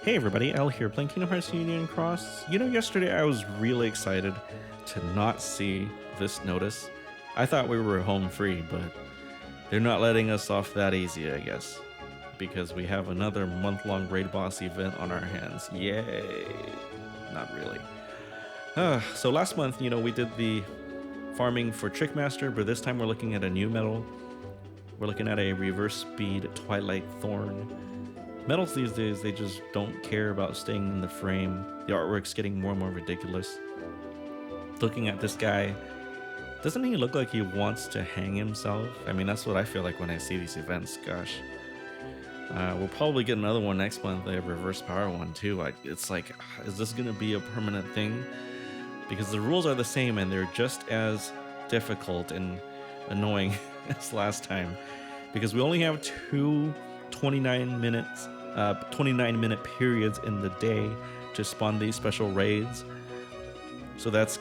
Hey everybody, L here, playing Kingdom Hearts Union Cross. Yesterday I was really excited to not see this notice. I thought we were home free, but they're not letting us off that easy, I guess. Because we have another month-long raid boss event on our hands. Yay! Not really. So last month, we did the farming for Trickmaster, but this time we're looking at a new medal. We're looking at a reverse speed Twilight Thorn. Medals these days, they just don't care about staying in the frame. The artwork's getting more and more ridiculous. Looking at this guy, doesn't he look like he wants to hang himself? I mean, that's what I feel like when I see these events, gosh. We'll probably get another one next month, a reverse power one too. It's like, is this gonna be a permanent thing? Because the rules are the same and they're just as difficult and annoying as last time. Because we only have two 29-minute periods in the day to spawn these special raids. So that's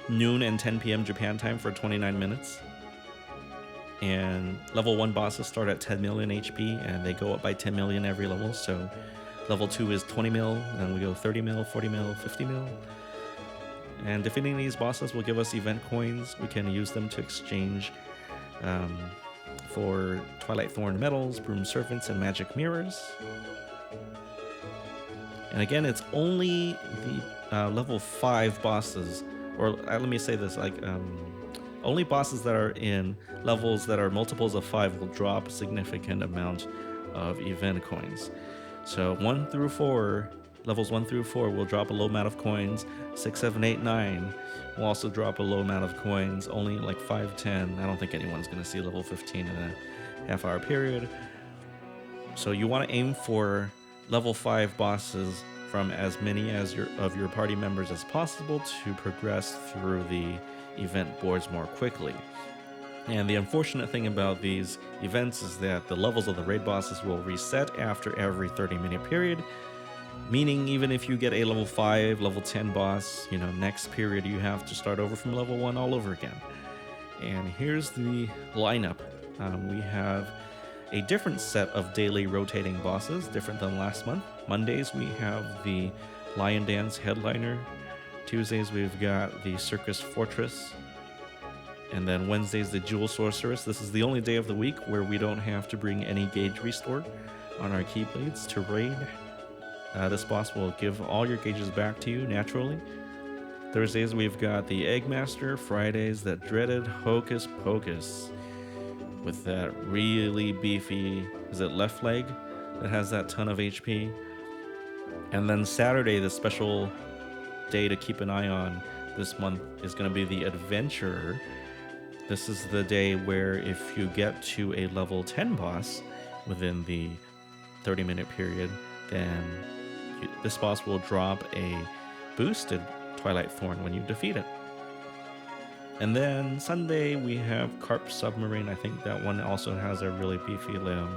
noon and 10 p.m. Japan time for 29 minutes. And level 1 bosses start at 10 million HP and they go up by 10 million every level. So level 2 is 20 mil, then we go 30 mil, 40 mil, 50 mil. And defeating these bosses will give us event coins. We can use them to exchange for Twilight Thorn medals, Broom Servants, and Magic Mirrors. And again, it's only the level 5 bosses, or let me say this, only bosses that are in levels that are multiples of 5 will drop a significant amount of event coins. So 1 through 4, levels 1 through 4 will drop a low amount of coins. 6, 7, 8, 9 will also drop a low amount of coins, only like 5, 10. I don't think anyone's going to see level 15 in a half-hour period. So you want to aim for level 5 bosses from as many as of your party members as possible to progress through the event boards more quickly. And the unfortunate thing about these events is that the levels of the raid bosses will reset after every 30-minute period. Meaning even if you get a level 5, level 10 boss, next period you have to start over from level 1 all over again. And here's the lineup. We have a different set of daily rotating bosses, different than last month. Mondays we have the Lion Dance Headliner. Tuesdays we've got the Circus Fortress. And then Wednesdays the Jewel Sorceress. This is the only day of the week where we don't have to bring any gauge restore on our Keyblades to raid. This boss will give all your gauges back to you naturally. Thursdays we've got the Eggmaster. Fridays that dreaded Hocus Pocus with that really beefy, is it left leg that has that ton of HP. And then Saturday, the special day to keep an eye on this month is going to be the Adventurer. This is the day where if you get to a level 10 boss within the 30-minute period, then this boss will drop a boosted Twilight Thorn when you defeat it. And then Sunday we have Carp Submarine. I think that one also has a really beefy limb.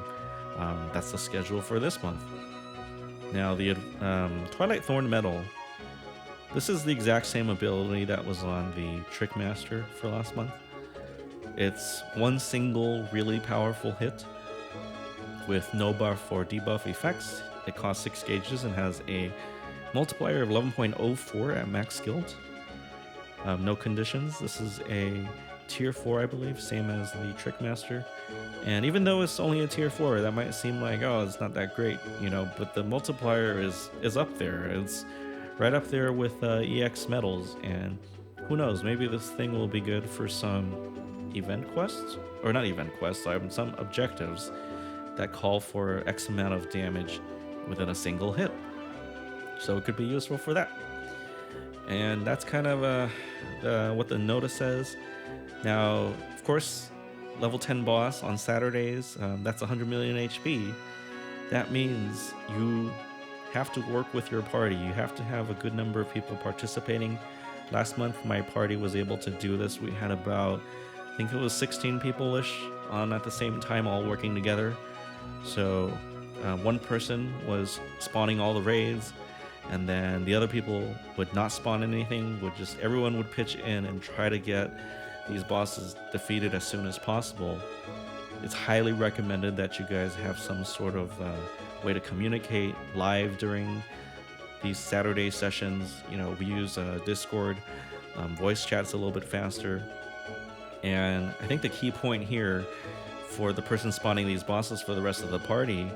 That's the schedule for this month. Now the Twilight Thorn medal. This is the exact same ability that was on the Trickmaster for last month. It's one single really powerful hit with no buff or debuff effects. It costs 6 gauges and has a multiplier of 11.04 at max skilled. No conditions. This is a tier 4, I believe, same as the Trickmaster. And even though it's only a tier 4, that might seem like, oh, it's not that great, but the multiplier is up there. It's right up there with EX medals. And who knows, maybe this thing will be good for some event quests, or not event quests, some objectives that call for X amount of damage within a single hit. So it could be useful for that. And that's kind of what the notice says. Now, of course, level 10 boss on Saturdays, that's 100 million HP. That means you have to work with your party. You have to have a good number of people participating. Last month, my party was able to do this. We had about, I think it was 16 people-ish on at the same time, all working together. So one person was spawning all the raids, and then the other people would not spawn anything, everyone would pitch in and try to get these bosses defeated as soon as possible. It's highly recommended that you guys have some sort of way to communicate live during these Saturday sessions. You know, we use Discord, voice chats a little bit faster. And I think the key point here for the person spawning these bosses for the rest of the party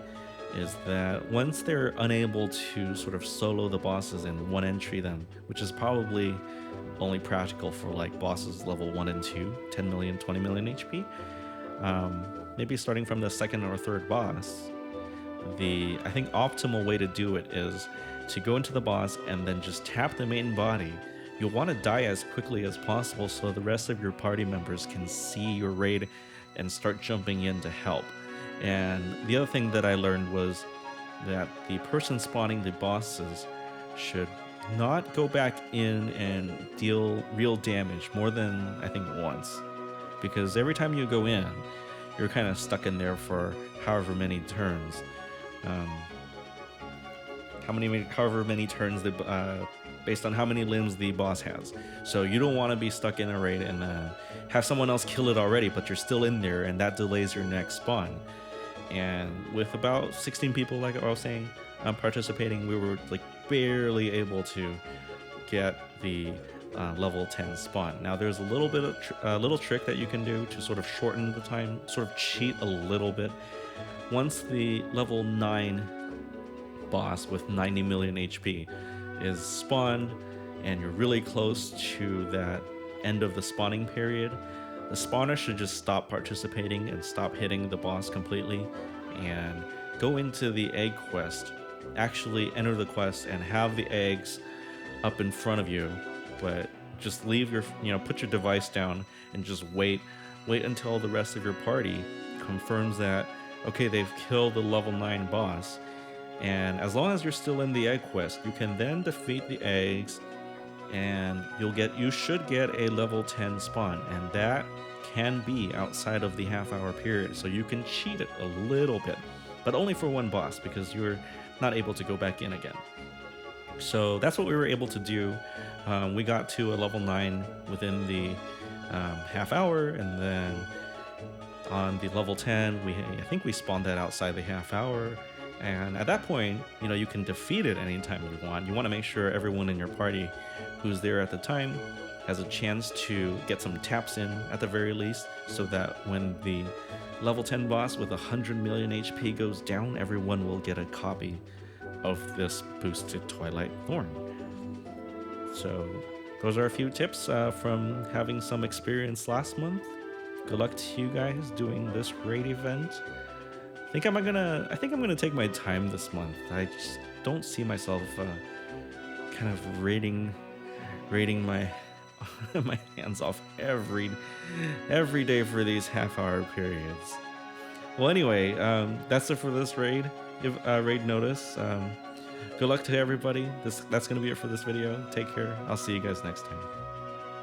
is that once they're unable to sort of solo the bosses and one entry them, which is probably only practical for like bosses level 1 and 2, 10 million, 20 million HP, maybe starting from the second or third boss, the I think optimal way to do it is to go into the boss and then just tap the main body. You'll want to die as quickly as possible so the rest of your party members can see your raid and start jumping in to help. And the other thing that I learned was that the person spawning the bosses should not go back in and deal real damage more than I think once, because every time you go in, you're kind of stuck in there for however many turns. However many turns based on how many limbs the boss has. So you don't want to be stuck in a raid and have someone else kill it already, but you're still in there, and that delays your next spawn. And with about 16 people, like I was saying, participating, we were like barely able to get the level 10 spawn. Now there's a little bit of little trick that you can do to sort of shorten the time, sort of cheat a little bit. Once the level 9 boss with 90 million HP is spawned and you're really close to that end of the spawning period, the spawner should just stop participating and stop hitting the boss completely and go into the egg quest. Actually enter the quest and have the eggs up in front of you, but just leave your, put your device down and just wait until the rest of your party confirms that, okay, they've killed the level 9 boss. And as long as you're still in the egg quest, you can then defeat the eggs and you should get a level 10 spawn, and that can be outside of the half-hour period, so you can cheat it a little bit, but only for one boss because you're not able to go back in again. So that's what we were able to do. We got to a level 9 within the half hour, and then on the level 10, I think we spawned that outside the half hour. And at that point, you can defeat it anytime you want. You want to make sure everyone in your party who's there at the time has a chance to get some taps in at the very least, so that when the level 10 boss with 100 million HP goes down, everyone will get a copy of this boosted Twilight Thorn. So those are a few tips from having some experience last month. Good luck to you guys doing this raid event. I think I'm gonna take my time this month. I just don't see myself kind of raiding my my hands off every day for these half-hour periods. Well, anyway, that's it for this raid notice. Good luck to everybody. That's gonna be it for this video. Take care. I'll see you guys next time.